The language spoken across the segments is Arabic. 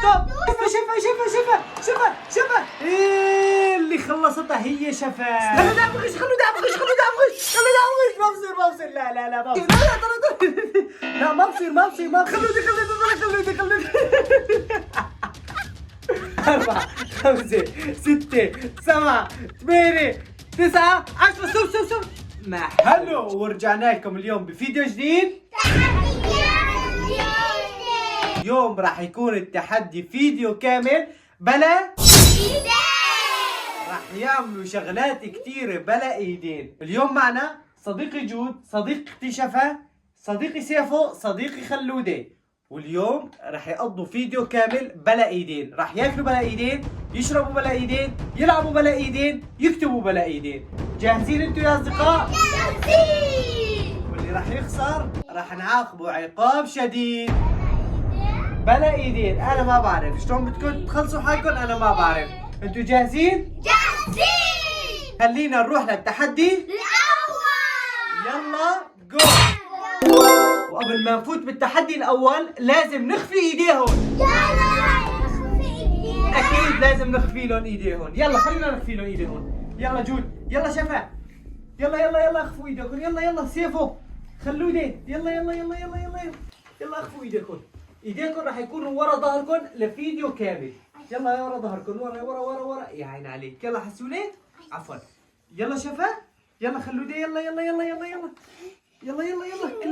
ستوب. شفا ايه اللي خلصتها هي شفا. خلوا دعم غش. ما بصير. لا ما بصير. لا ما بصير. خلودي. 4 5 6 7 8 9 10. ستوب. ما حلو، ورجعنا لكم اليوم بفيديو جديد. اليوم راح يكون التحدي فيديو كامل بلا ايدين. راح يعملوا شغلات كثيرة بلا ايدين. اليوم معنا صديقي جود، صديقتي شفا، صديقي سيفو، صديقي خلودي. واليوم راح يقضوا فيديو كامل بلا ايدين. راح ياكلوا بلا ايدين، يشربوا بلا ايدين، يلعبوا بلا ايدين، يكتبوا بلا ايدين. جاهزين انتوا يا اصدقاء؟ جاهزين. واللي راح يخسر راح نعاقبه عقاب شديد بلا ايدين. انا ما بعرف شلون بدكم تخلصوا حالكم، انا ما بعرف. انتوا جاهزين؟ جاهزين. خلينا نروح للتحدي الأول. يلا جو. وقبل ما نفوت بالتحدي الاول لازم نخفي ايديهم. اكيد لازم نخفي لهم ايديهم. يلا خلينا نخفي لهم ايديهم. يلا جود، يلا شفا، يلا اخفوا ايديكم. يلا سيفو، خلودي، يلا اخفوا ايديكم. ايديكم راح يكونوا ورا ظهركم لفيديو كامل. يلا ورا ظهركم، ورا. يا عين عليك. يلا حسوني، عفوا. يلا شفا، يلا خلودي، يلا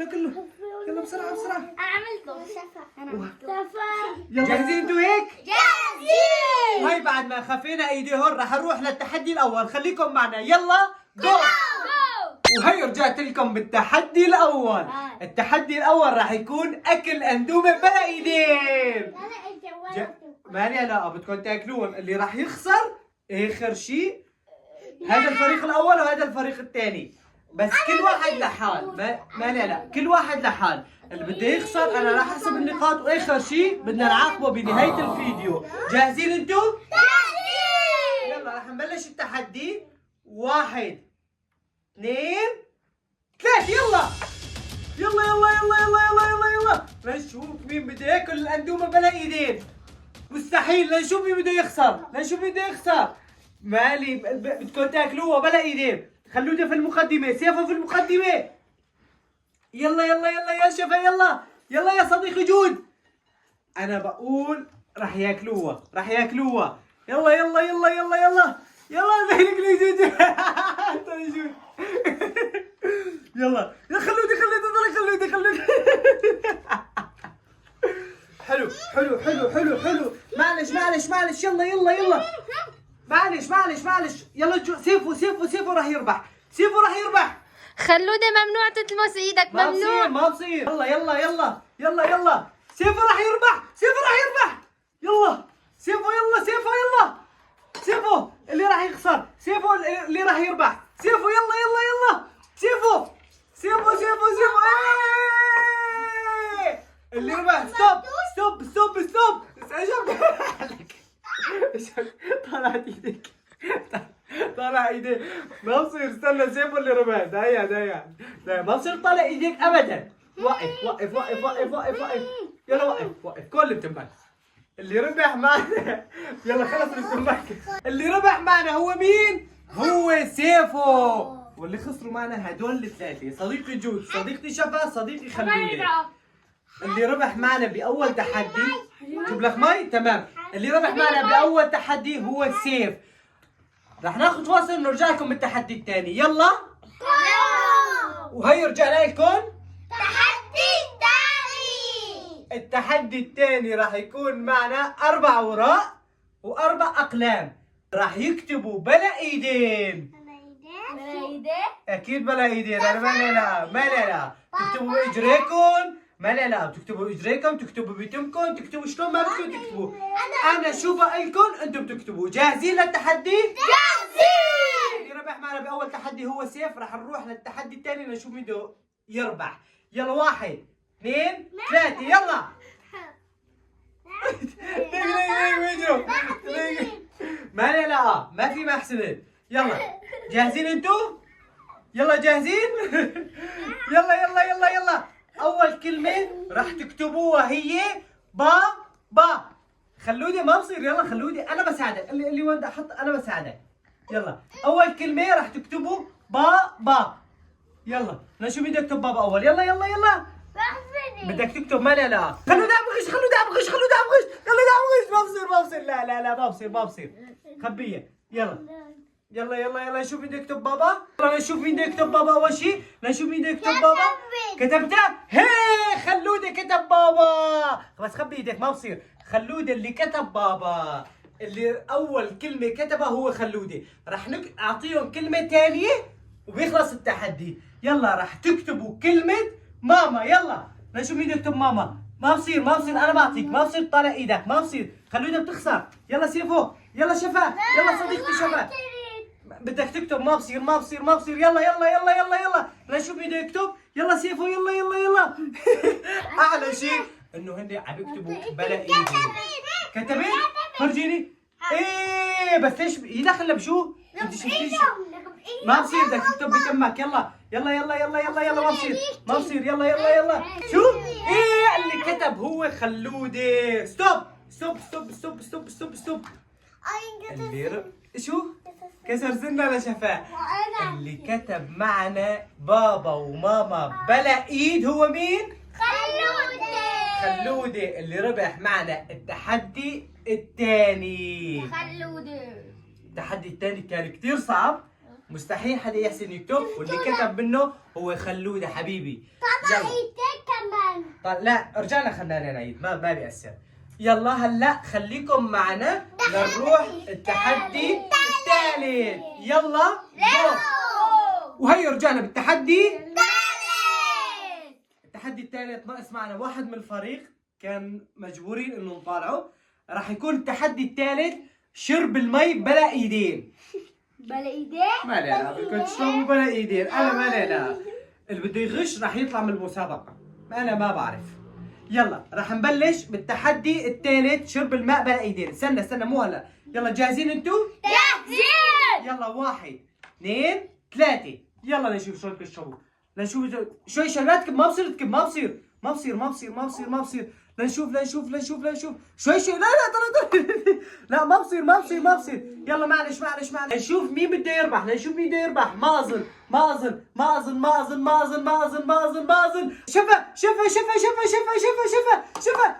كله. يلا بسرعة. أنا عملته. شفا. جاهزين انتوا هيك؟ جاهزين. هاي بعد ما خفينا ايديهم راح نروح للتحدي الاول. خليكم معنا. يلا جو. وهي رجعت لكم بالتحدي الاول. التحدي الاول راح يكون اكل اندومه بلا ايدين. ماني لا بدكم تاكلوهم. اللي راح يخسر اخر شيء هذا الفريق الاول وهذا الفريق الثاني، بس كل واحد لحال. ماني لا كل واحد لحال. اللي بده يخسر انا راح احسب النقاط، واخر شيء بدنا نعاقبه بنهايه الفيديو. جاهزين انتوا؟ جاهزين. يلا راح نبلش التحدي. 1 2 3. يلا لنشوف مين بده ياكل الاندومه بلا ايدين. مستحيل. لنشوف مين بده يخسر. مالي بدكم تاكلوها بلا ايدين. خلوده في المقدمه، سيفه في المقدمه. يلا يا شفا. يلا يا صديقي جود. انا بقول راح ياكلوها. يلا ذهلك لي جود. جود. يلا يا خلودي. حلو. معلش. يلا. معلش. يلا سيفو راح يربح. خلودة ممنوع تلمس ايدك. ممنوع. ما بصير. يلا. سيفو راح يربح. يلا سيفو اللي راح يخسر. سيفو اللي راح يربح. سيفو يلا. سيفو. إيه! اللي ربح. ستوب. طالع ايديك. ما بصير. استنى سيفو اللي ربح. دايا. ما بصير طالع ايديك ابدا. وقف. يلا وقف. كل بتمك. اللي ربح معنا. يلا خلص التمك. اللي ربح معنا هو مين؟ هو سيفو. واللي خسروا معنا هدول الثلاثه، صديقي جود، صديقتي شفا، صديقي خلودي. اللي ربح معنا باول تحدي، جيب لك مي. تمام. اللي ربح معنا باول تحدي هو سيف. رح ناخذ فاصل ونرجع لكم بالتحدي الثاني. يلا. وهي رجعنا لكم. التحدي الثاني راح يكون معنا 4 اوراق و4 اقلام. راح يكتبوا بلا ايدين. اكيد بلا ايدين. انا ما لا تكتبوا باجريكم. بتكتبوا اجريكم، تكتبوا بتمكم، تكتبوا شلون ما بدكم تكتبوا. انا شو بقلكم انتم بتكتبوا. جاهزين للتحدي؟ جاهزين. اللي ربح معنا باول تحدي هو سيف. راح نروح للتحدي الثاني نشوف مين بده يربح. يلا 1 2 3. يلا. دقيقة. ما في محسنة. يلا جاهزين انتو؟ يلا جاهزين؟ يلا. أول كلمة راح تكتبوها هي با. خلودي ما بصير. يلا خلودي انا بساعدك. اللي وين احط انا بساعدك. يلا اول كلمه راح تكتبوا بابا. يلا نشوف مين يكتب بابا اول. يلا يلا يلا بدك تكتب ما لا لا. خلودي ابغش خلودي ابغش خلودي ابغش خلودي ابغش. ما بصير ما بصير. لا لا لا ما بصير ما بصير. خبيه. يلا يلا يلا يلا نشوف مين يكتب بابا. يلا نشوف مين يكتب بابا اول شيء. نشوف مين يكتب بابا. كتبته؟ هي خلودي كتب بابا. بس خبي ايدك ما بصير. خلودي اللي كتب بابا. اللي اول كلمه كتبها هو خلودي. راح اعطيهم كلمه ثانيه وبيخلص التحدي. يلا راح تكتبوا كلمه ماما. يلا نشوف مين يكتب ماما. ما بصير ما بصير انا بعطيك. ما بصير تطلع ايدك ما بصير. خلودي بتخسر. يلا سيفو يلا شفا. يلا صديقتي شفا بدك تكتب. ما بصير ما بصير ما بصير. يلا يلا يلا يلا يلا نشوف مين يكتب. يلا سيفو يلا يلا يلا. اعلى شيء انه هن عم يكتبوا بلا ايدي. كتبت؟ فرجيني. ايه بس ليش يدخل بشو؟ انت شفتي ما بصير. بدك تكتب بتمك. يلا يلا يلا يلا يلا يلا ما بصير ما بصير. يلا يلا يلا شو؟ ايه اللي كتب هو خلودي. ستوب ستوب ستوب ستوب ستوب ستوب ستوب. اللي شو؟ كسر سنة لشفاء. اللي كتب معنا بابا وماما بلا ايد هو مين؟ خلودي. خلودي اللي ربح معنا التحدي الثاني. خلودي. التحدي الثاني كان كثير صعب. مستحيل حدا يحسن يكتب واللي كتب منه هو خلودي حبيبي. طبعا ايدك كمان. طيب لا رجعنا خلينا نعيد ما بيأثر. يلا هلا خليكم معنا لنروح التحدي الثالث. يلا جو. وهي رجعنا بالتحدي التحدي الثالث. ناقص معنا واحد من الفريق كان مجبورين انه نطالعه. راح يكون التحدي الثالث شرب المي بلا ايدين. بلا ايدين؟ ما لا بدكم تشربوا بلا ايدين. انا ما لا. اللي بده يغش راح يطلع من المسابقة. انا ما بعرف. يلا راح نبلش بالتحدي الثالث شرب الماء بلا ايدين. استنى مو هلا. يلا جاهزين انتو؟ جاهزين. يلا 1 2 3. يلا نشوف شلون تشربوا. لنشوف شوي شوي. لا تكب. ما بصير تكب. ما بصير ما بصير ما بصير ما بصير ما بصير. لنشوف شوي شوي. لا ترى لا ما بصير ما بصير ما بصير. يلا معلش نشوف مين بده يربح. نشوف مين بده يربح. ما اظن.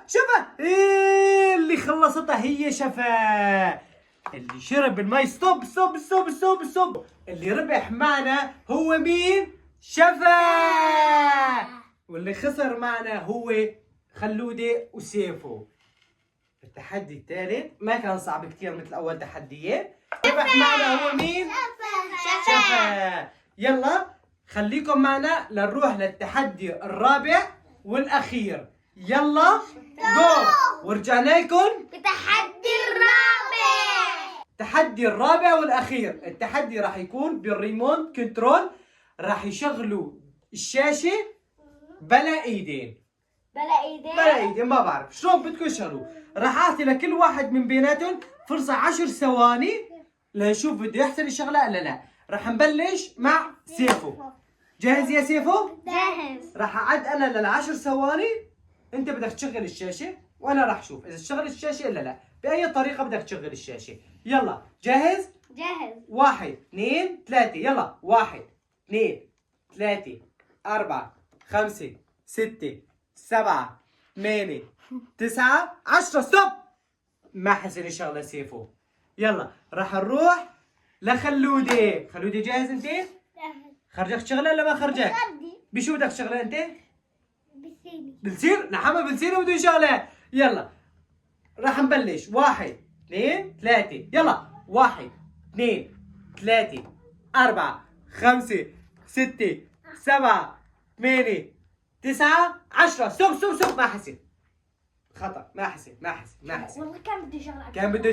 شفا ايه اللي خلصتها هي شفا. اللي شرب المي. ستوب. اللي ربح معنا هو مين؟ شفا. واللي خسر معنا هو خلودي وسيفو. التحدي الثالث ما كان صعب كثير مثل اول تحديين. ربح معنا هو مين؟ شفا. يلا خليكم معنا لنروح للتحدي الرابع والاخير. يلا جو. ورجعنا لكم بتحدي الرابع. التحدي الرابع والاخير. التحدي راح يكون بالريموت كنترول. راح يشغلوا الشاشه بلا ايدين. بلا ايدين ما بعرف شلون بدكم تشغلوا. راح اعطي لكل واحد من بيناتهم فرصه 10 ثواني لنشوف بده يحسن الشغله ولا لا. راح نبلش مع سيفو. جاهز يا سيفو؟ جاهز. راح اعد انا لل10 ثواني. انت بدك تشغل الشاشه وانا راح اشوف اذا تشغل الشاشه ولا لا. باي طريقه بدك تشغل الشاشه. يلا جاهز؟ جاهز. 1 2 3. يلا 1 2 3 4 5 6 7 8 9 10. ستوب. ما حسن الشغله سيفو. يلا راح نروح لخلودي. خلودي جاهز انت؟ جاهز. خرجك شغله ولا ما خرجك؟ غدي. بشو بدك شغله انت؟ بسيني. بالسير؟ نحمى بالسير بدون شغله. يلا راح نبلش 1 2 3. يلا 1 2 3 4 5 6 7 8 9 10. ستوب. ما حسن. خطأ. ما حسن. والله كان بدي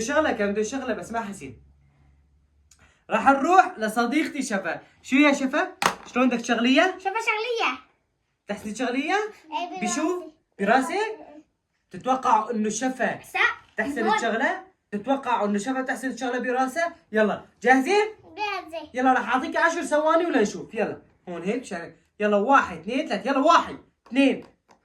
شغله. كان بده شغله بس ما حسن. راح نروح لصديقتي شفا. شو يا شفا؟ شلون بدك تشغليها؟ شوفها شغليه. تحسني تشغليها؟ بشو؟ براسك؟ تتوقعوا انه شفا تحسن الشغله؟ تتوقعوا انه شفا تحسن الشغله براسه؟ يلا جاهزين؟ جاهزه. يلا راح اعطيك 10 ثواني ولا نشوف. يلا هون هيك يلا 1 2 3. يلا 1 2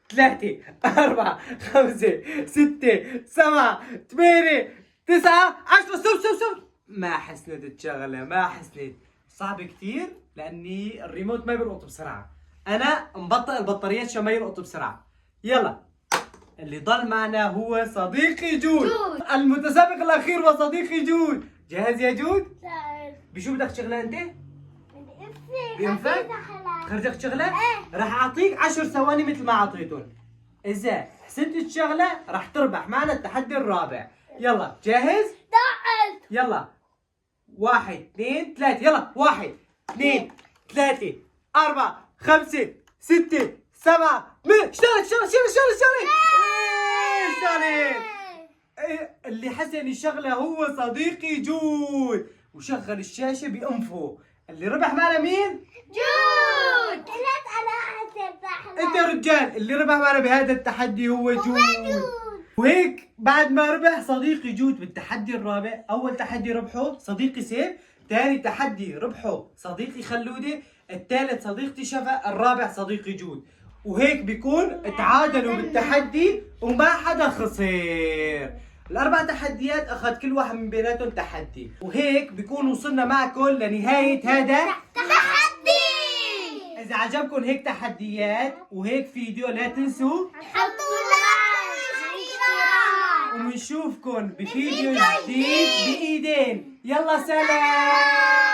3 4 5 6 7 8 9 10. سب ما حسنت الشغلة، ما حسنت. صعب كثير لاني الريموت ما بيلقط بسرعة. انا مبطئ البطاريات عشان ما يلقط بسرعة. يلا اللي ضل معنا هو صديقي جود. المتسابق الاخير هو صديقي جود. جاهز يا جود؟ بشو بدك تشغلها انت؟ بينفك؟ خرجت شغلة؟ راح اعطيك 10 ثواني مثل ما اعطيتهم. اذا حسنت الشغلة راح تربح معنا التحدي الرابع. يلا جاهز؟ يلا 1 2 3. يلا 1 2 3 4 5 6 7 اشتغلت. اللي حسن الشغلة هو صديقي جود وشغل الشاشة بأنفه. اللي ربح معنا مين؟ جود. انا احسن صح. انت يا رجال. اللي ربح معنا بهذا التحدي هو جود. وهيك بعد ما ربح صديقي جود بالتحدي الرابع، اول تحدي ربحه صديقي سيف، ثاني تحدي ربحه صديقي خلودة، الثالث صديقتي شفا، الرابع صديقي جود. وهيك بيكون تعادلوا بالتحدي وما حدا خسر. الاربع تحديات اخذ كل واحد من بيناتهم تحدي، وهيك بيكون وصلنا معكم لنهاية هذا تحدي. اذا عجبكم هيك تحديات وهيك فيديو لا تنسوا حطوا لايك. ونشوفكم بفيديو جديد بايدين. يلا سلام.